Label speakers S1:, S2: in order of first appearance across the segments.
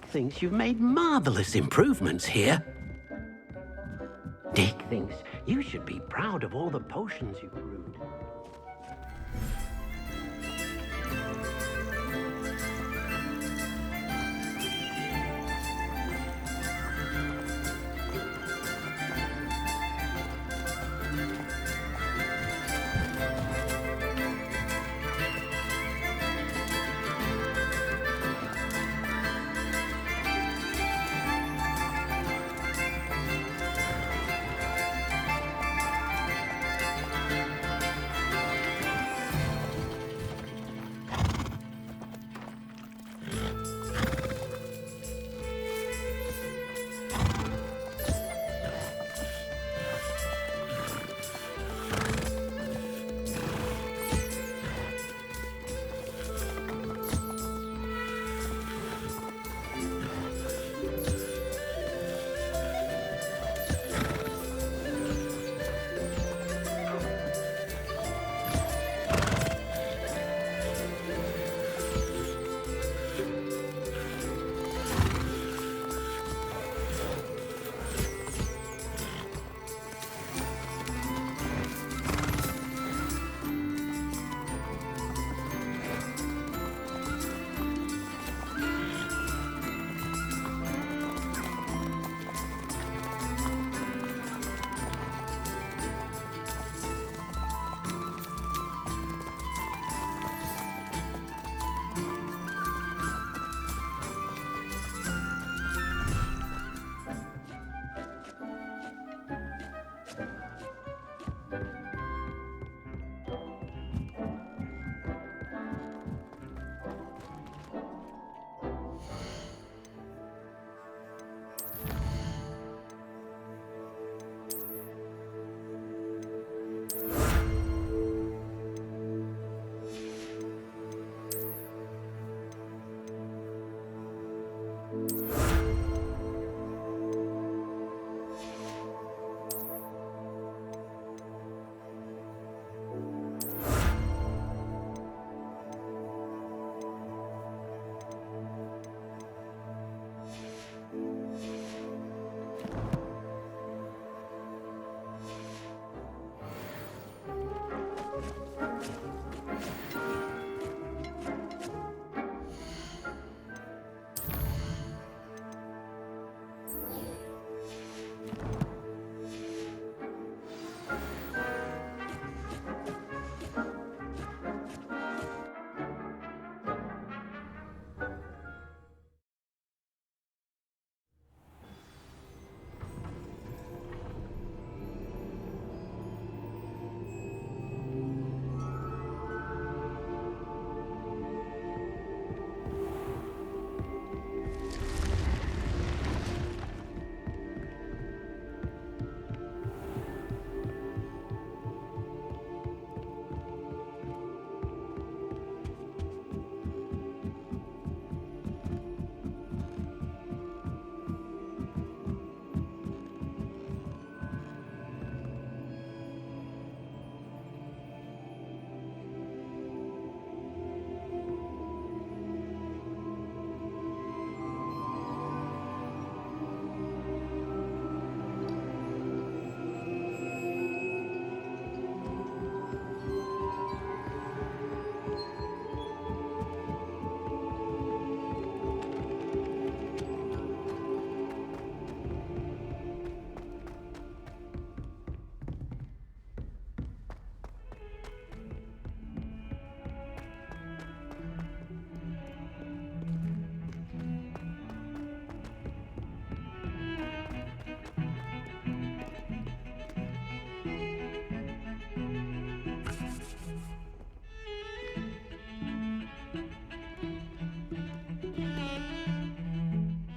S1: thinks you've made marvelous improvements here. Dick thinks you should be proud of all the potions you've brewed.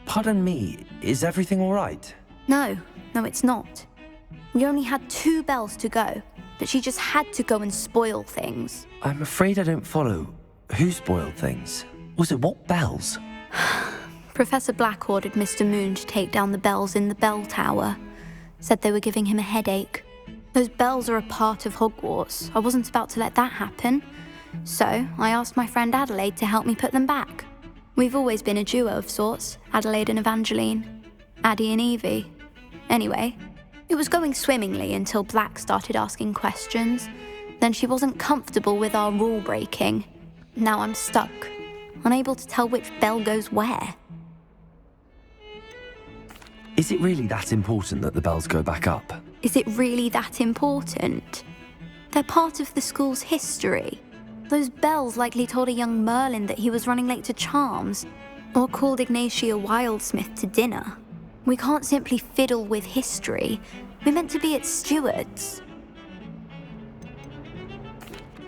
S2: Pardon me, is everything all right?
S3: No, it's not. We only had 2 bells to go, but she just had to go and spoil things.
S2: I'm afraid I don't follow. Who spoiled things? Also, what bells?
S3: Professor Black ordered Mr. Moon to take down the bells in the bell tower. Said they were giving him a headache. Those bells are a part of Hogwarts. I wasn't about to let that happen. So I asked my friend Adelaide to help me put them back. We've always been a duo of sorts, Adelaide and Evangeline. Addie and Evie. Anyway, it was going swimmingly until Black started asking questions. Then she wasn't comfortable with our rule breaking. Now I'm stuck, unable to tell which bell goes where.
S2: Is it really that important that the bells go back up?
S3: Is it really that important? They're part of the school's history. Those bells likely told a young Merlin that he was running late to Charms, or called Ignatia Wildsmith to dinner. We can't simply fiddle with history. We're meant to be its stewards.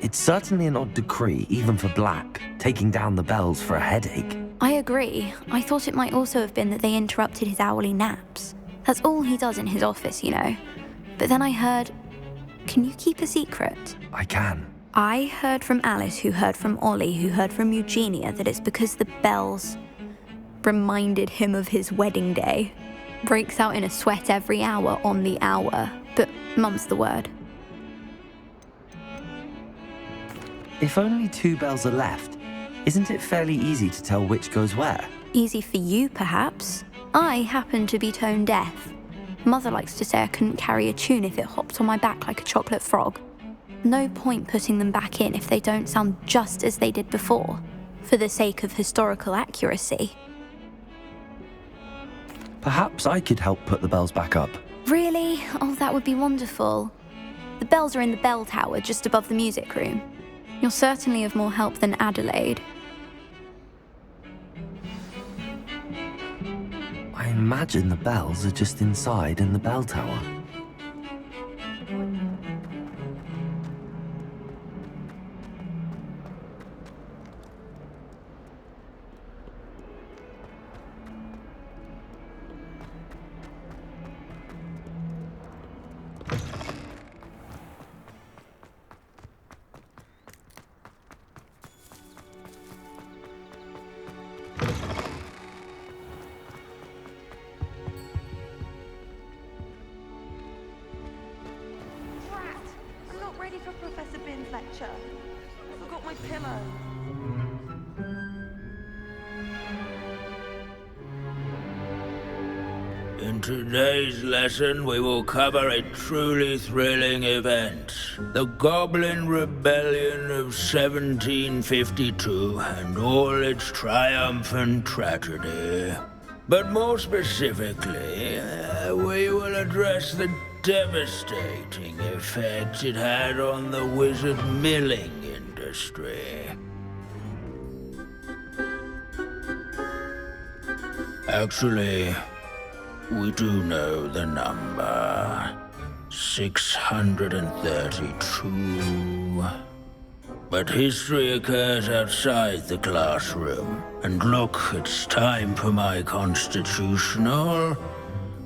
S2: It's certainly an odd decree, even for Black, taking down the bells for a headache.
S3: I agree. I thought it might also have been that they interrupted his hourly naps. That's all he does in his office, you know. But then I heard... Can you keep a secret?
S2: I can.
S3: I heard from Alice, who heard from Ollie, who heard from Eugenia, that it's because the bells reminded him of his wedding day. Breaks out in a sweat every hour on the hour, but mum's the word.
S2: If only 2 bells are left, isn't it fairly easy to tell which goes where?
S3: Easy for you, perhaps. I happen to be tone deaf. Mother likes to say I couldn't carry a tune if it hopped on my back like a chocolate frog. No point putting them back in if they don't sound just as they did before, for the sake of historical accuracy.
S2: Perhaps I could help put the bells back up.
S3: Really? Oh, that would be wonderful. The bells are in the bell tower just above the music room. You're certainly of more help than Adelaide.
S2: I imagine the bells are just inside in the bell tower.
S4: In today's lesson, we will cover a truly thrilling event. The Goblin Rebellion of 1752 and all its triumphant tragedy. But more specifically, we will address the devastating effect it had on the wizard milling industry. Actually, we do know the number. 632. But history occurs outside the classroom. And look, it's time for my constitutional.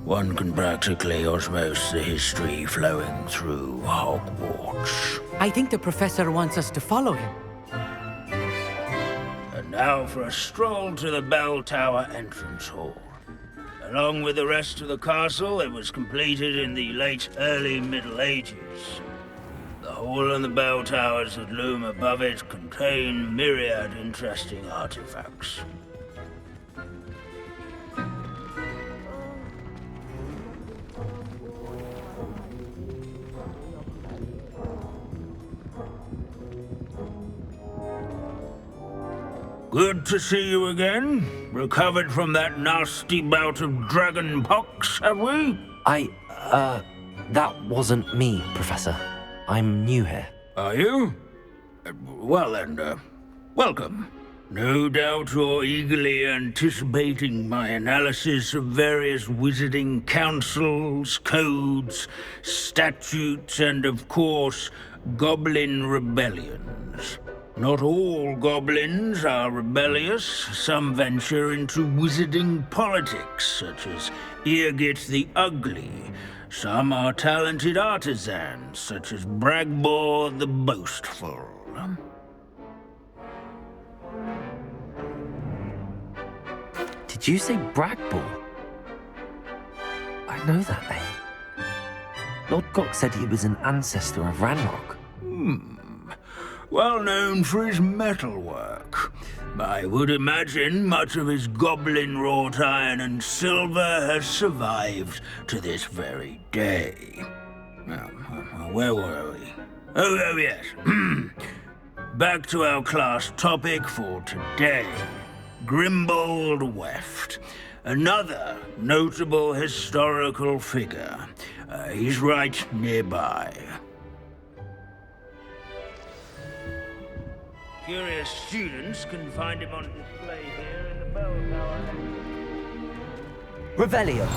S4: One can practically osmose the history flowing through Hogwarts.
S5: I think the professor wants us to follow him.
S4: And now for a stroll to the bell tower entrance hall. Along with the rest of the castle, it was completed in the late early Middle Ages. The hall and the bell towers that loom above it contain myriad interesting artifacts. Good to see you again. Recovered from that nasty bout of dragon pox, have we?
S2: That wasn't me, Professor. I'm new here.
S4: Are you? Well then, welcome. No doubt you're eagerly anticipating my analysis of various wizarding councils, codes, statutes, and of course, goblin rebellions. Not all goblins are rebellious. Some venture into wizarding politics, such as Eargit the Ugly. Some are talented artisans, such as Bragbor the Boastful.
S2: Did you say Bragbor? I know that name. Lord Gok said he was an ancestor of Ranrock.
S4: Well known for his metalwork. I would imagine much of his goblin-wrought iron and silver has survived to this very day. Now, where were we? Oh, yes. Back to our class topic for today. Grimbold Weft. Another notable historical figure. He's right nearby. Curious students can find him on display here in the bell tower.
S2: Revelio.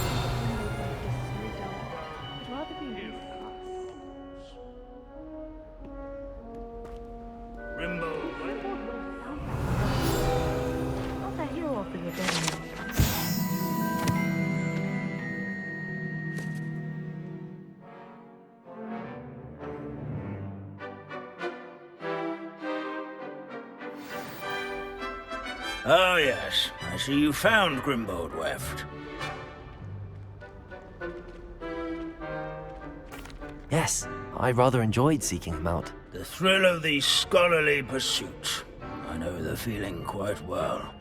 S4: Oh, yes. I see you found Grimbold Weft.
S2: Yes, I rather enjoyed seeking him out.
S4: The thrill of the scholarly pursuit. I know the feeling quite well.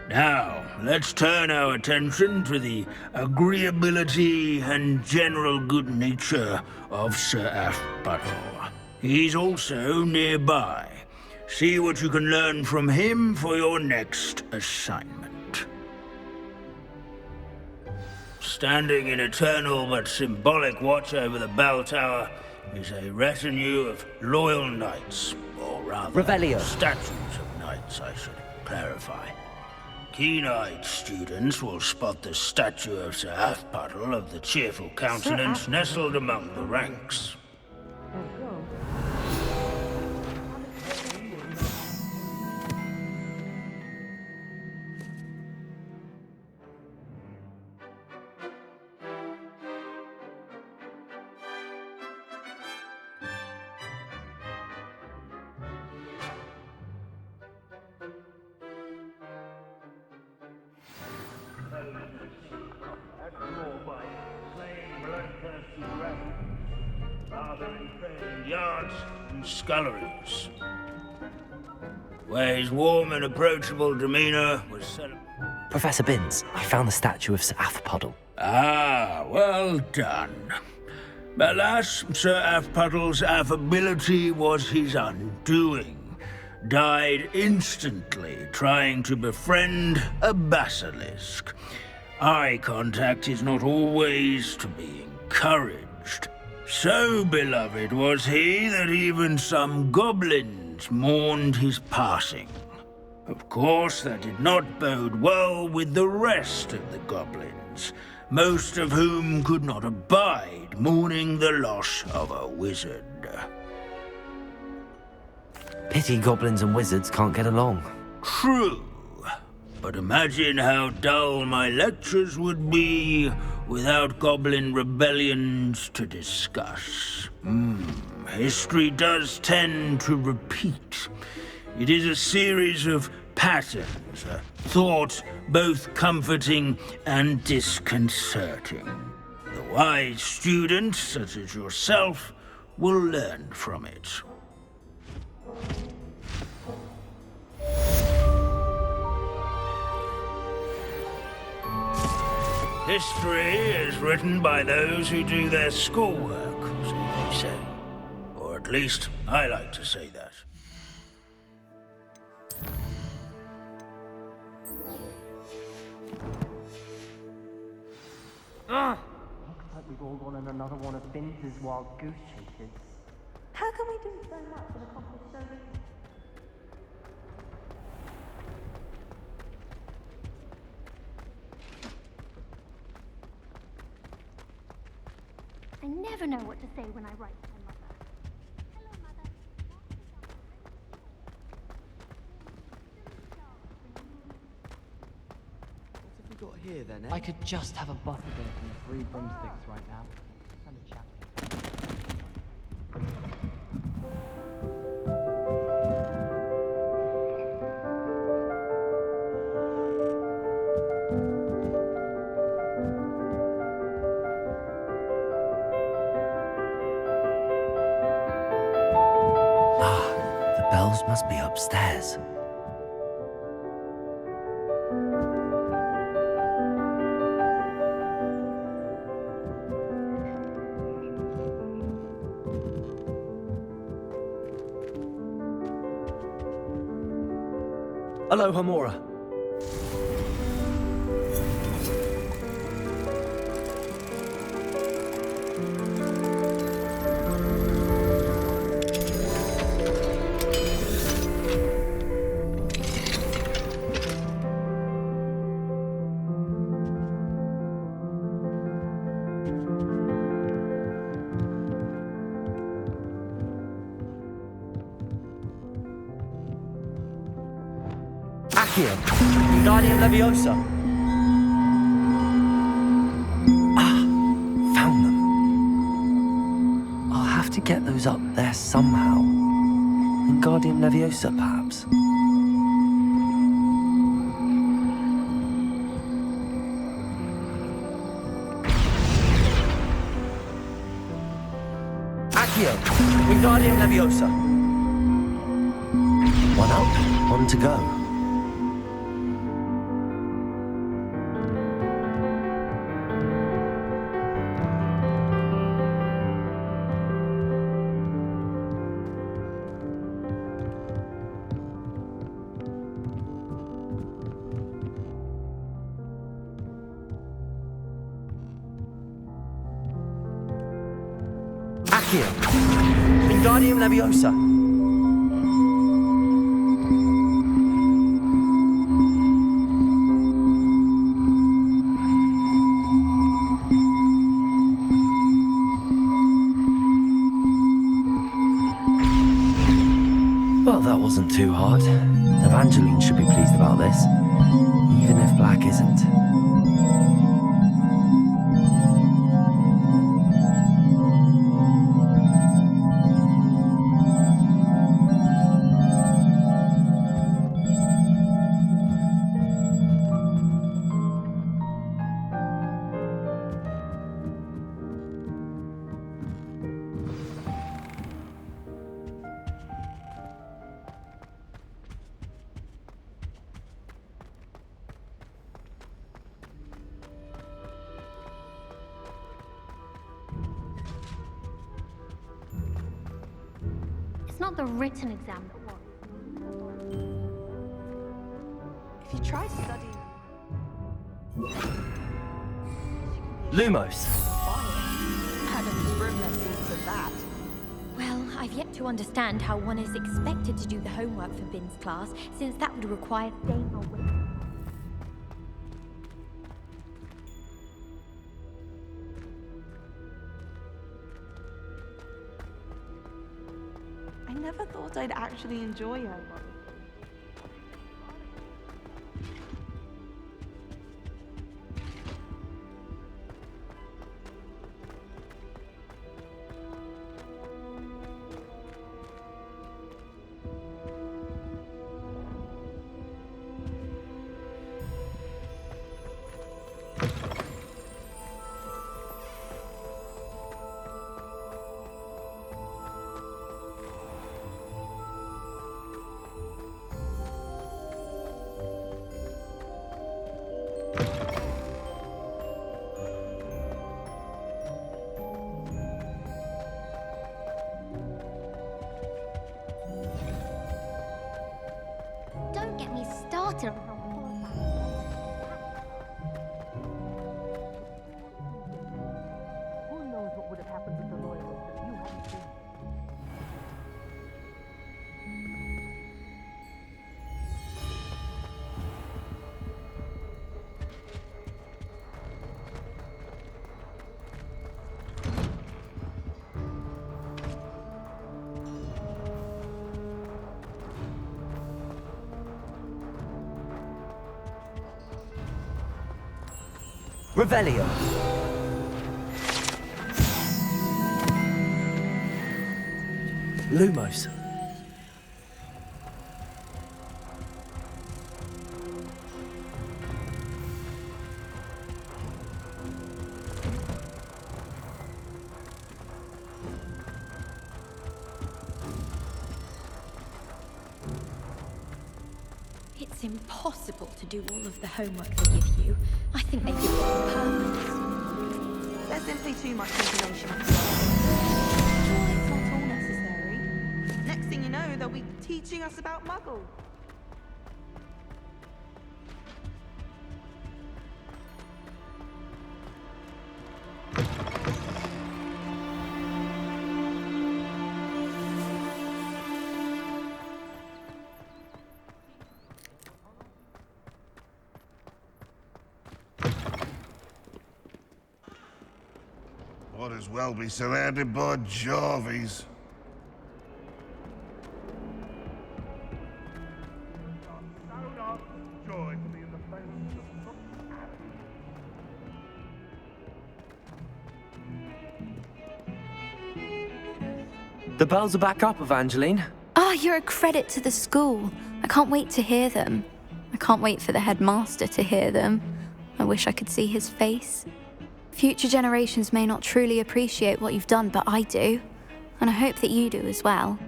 S4: Now, let's turn our attention to the agreeability and general good nature of Sir Athbuttle. He's also nearby. See what you can learn from him for your next assignment. Standing in eternal but symbolic watch over the bell tower is a retinue of loyal knights, or rather,
S2: Revelio.
S4: statues of knights, I should clarify. Keen-eyed students will spot the statue of Sir Athbuttle of the cheerful countenance nestled among the ranks. Yards and sculleries, where his warm and approachable demeanor was celebrated.
S2: Professor Binns, I found the statue of Sir Athbuttle.
S4: Ah, well done. Alas, Sir Athbuttle's affability was his undoing. Died instantly trying to befriend a basilisk. Eye contact is not always to be encouraged. So beloved was he that even some goblins mourned his passing. Of course, that did not bode well with the rest of the goblins, most of whom could not abide mourning the loss of a wizard.
S2: Pity goblins and wizards can't get along.
S4: True, but imagine how dull my lectures would be without goblin rebellions to discuss. History does tend to repeat. It is a series of patterns, a thought both comforting and disconcerting. The wise students, such as yourself, will learn from it. History is written by those who do their schoolwork, so they say. Or at least, I like to say that.
S6: Looks like we've all gone on another one of Binns' wild goose chases.
S7: How can we do so much and accomplish so little? I never know what to say when I write to my mother. Hello, Mother.
S6: What have we got here then, eh? I could just have a butterbeer and 3 broomsticks right now. And a chat.
S2: The bells must be upstairs. Aloha Mora. Wingardium Leviosa. Ah, found them. I'll have to get those up there somehow. Wingardium Leviosa, perhaps. Accio, Wingardium Leviosa. One up, one to go. Accio, Wingardium Leviosa. Well, that wasn't too hard. Evangeline should be pleased about this, even if Black isn't.
S7: It's not the written exam that works.
S8: If you try studying...
S2: Lumos.
S8: Adam's rumor sees to that.
S9: Well, I've yet to understand how one is expected to do the homework for Bin's class, since that would require staying awake.
S8: I never thought I'd actually enjoy her.
S7: Don't get me started on how Who knows what would have happened with the loyalists if you hadn't seen?
S2: Revelio. Lumos.
S9: It's impossible to do all of the homework they give you. I think they give it on purpose.
S8: There's simply too much information. Sure, it's not all necessary. Next thing you know, they'll be teaching us about muggles.
S10: as well be surrounded by Jarvies.
S2: The bells are back up, Evangeline.
S3: Ah, you're a credit to the school. I can't wait to hear them. I can't wait for the headmaster to hear them. I wish I could see his face. Future generations may not truly appreciate what you've done, but I do. And I hope that you do as well.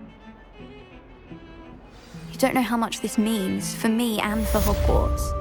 S3: You don't know how much this means for me and for Hogwarts.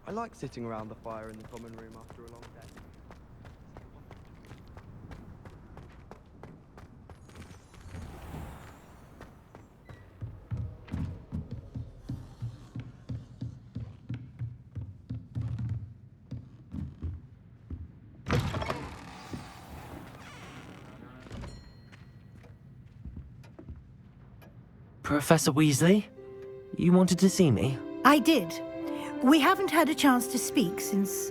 S6: I like sitting around the fire in the common room after a long day.
S2: Professor Weasley, you wanted to see me?
S11: I did. We haven't had a chance to speak since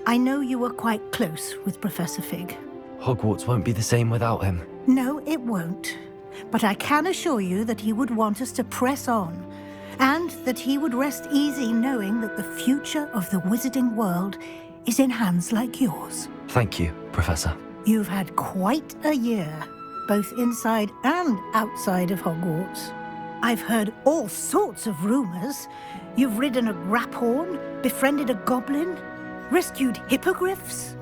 S11: I know you were quite close with Professor Fig.
S2: Hogwarts won't be the same without him.
S11: No, it won't. But I can assure you that he would want us to press on, and that he would rest easy knowing that the future of the wizarding world is in hands like yours.
S2: Thank you, Professor.
S11: You've had quite a year, both inside and outside of Hogwarts. I've heard all sorts of rumors. You've ridden a graphorn, befriended a goblin, rescued hippogriffs.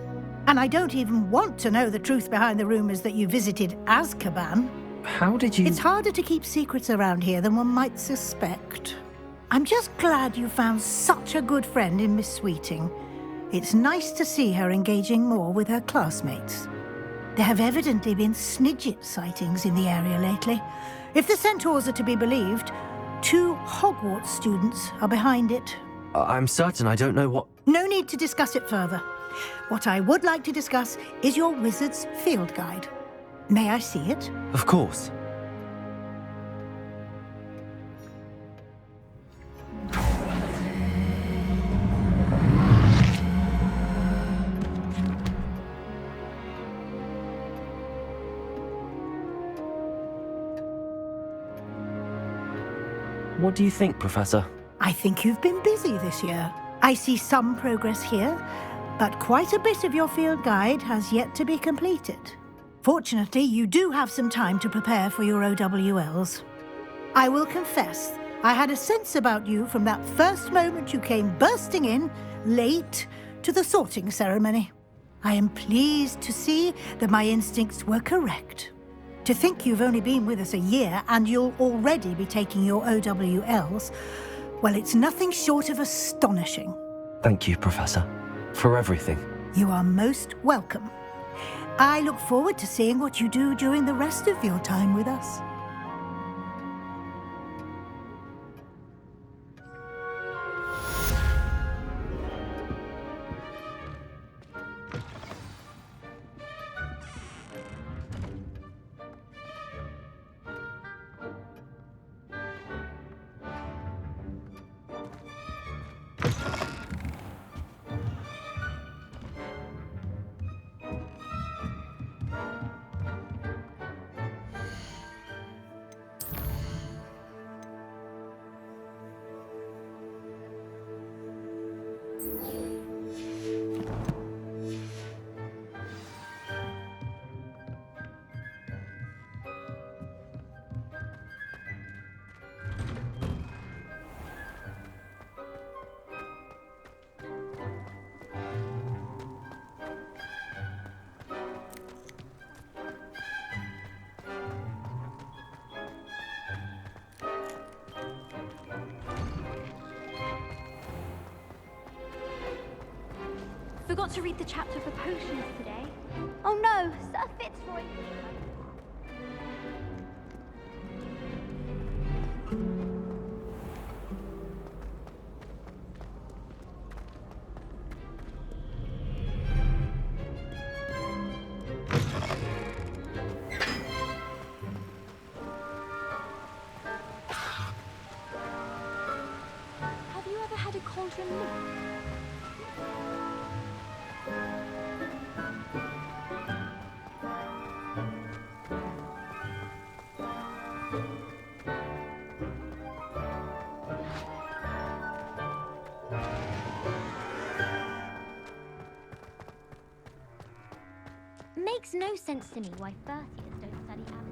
S11: And I don't even want to know the truth behind the rumors that you visited Azkaban.
S2: How did you...
S11: It's harder to keep secrets around here than one might suspect. I'm just glad you found such a good friend in Miss Sweeting. It's nice to see her engaging more with her classmates. There have evidently been Snidget sightings in the area lately. If the centaurs are to be believed, 2 Hogwarts students are behind it.
S2: I'm certain I don't know what...
S11: No need to discuss it further. What I would like to discuss is your wizard's field guide. May I see it?
S2: Of course. What do you think, Professor?
S11: I think you've been busy this year. I see some progress here, but quite a bit of your field guide has yet to be completed. Fortunately, you do have some time to prepare for your OWLs. I will confess, I had a sense about you from that first moment you came bursting in, late, to the sorting ceremony. I am pleased to see that my instincts were correct. To think you've only been with us a year and you'll already be taking your OWLs, well, it's nothing short of astonishing.
S2: Thank you, Professor, for everything.
S11: You are most welcome. I look forward to seeing what you do during the rest of your time with us.
S9: Forgot to read the chapter for potions today.
S3: Oh no, Sir Fitzroy!
S9: Have you ever had a cauldron milk? Makes no sense to me why first-years don't study Alice.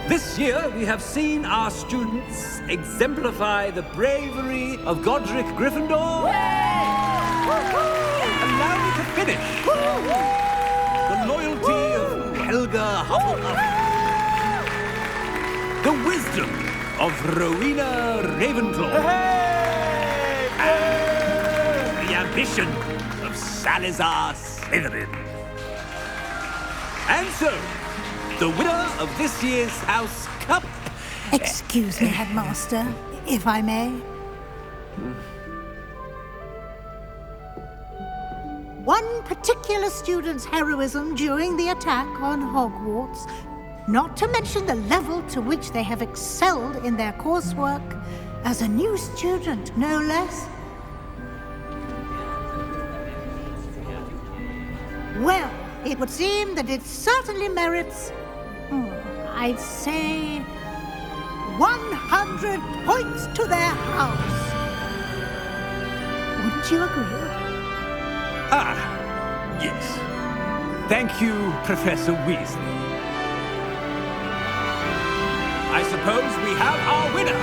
S12: This year, we have seen our students exemplify the bravery of Godric Gryffindor. Allow me to finish. The loyalty of Helga Hufflepuff. The wisdom of Rowena Ravenclaw. And the ambition of Salazar Slytherin. And so, the winner of this year's House Cup...
S11: Excuse me, Headmaster, if I may. One particular student's heroism during the attack on Hogwarts, not to mention the level to which they have excelled in their coursework, as a new student, no less. Well, it would seem that it certainly merits, I'd say, 100 points to their house. Wouldn't you agree?
S12: Ah, yes. Thank you, Professor Weasley. I suppose we have our winner.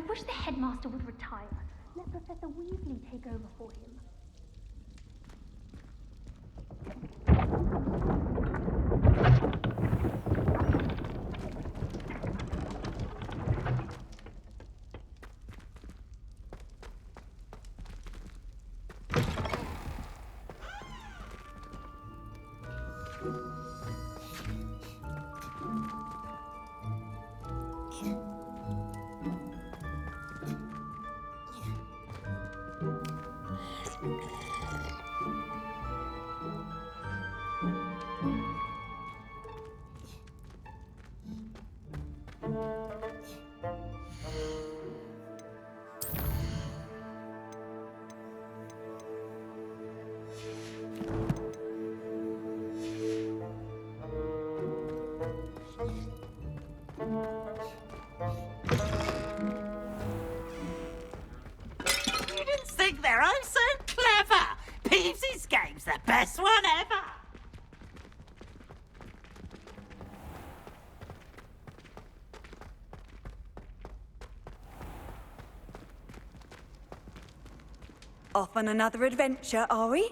S13: wish the headmaster would retire. Let Professor Weasley take over for him.
S7: Students think they're oh so clever. Peevesy's game's the best one ever.
S8: Off on another adventure, are we?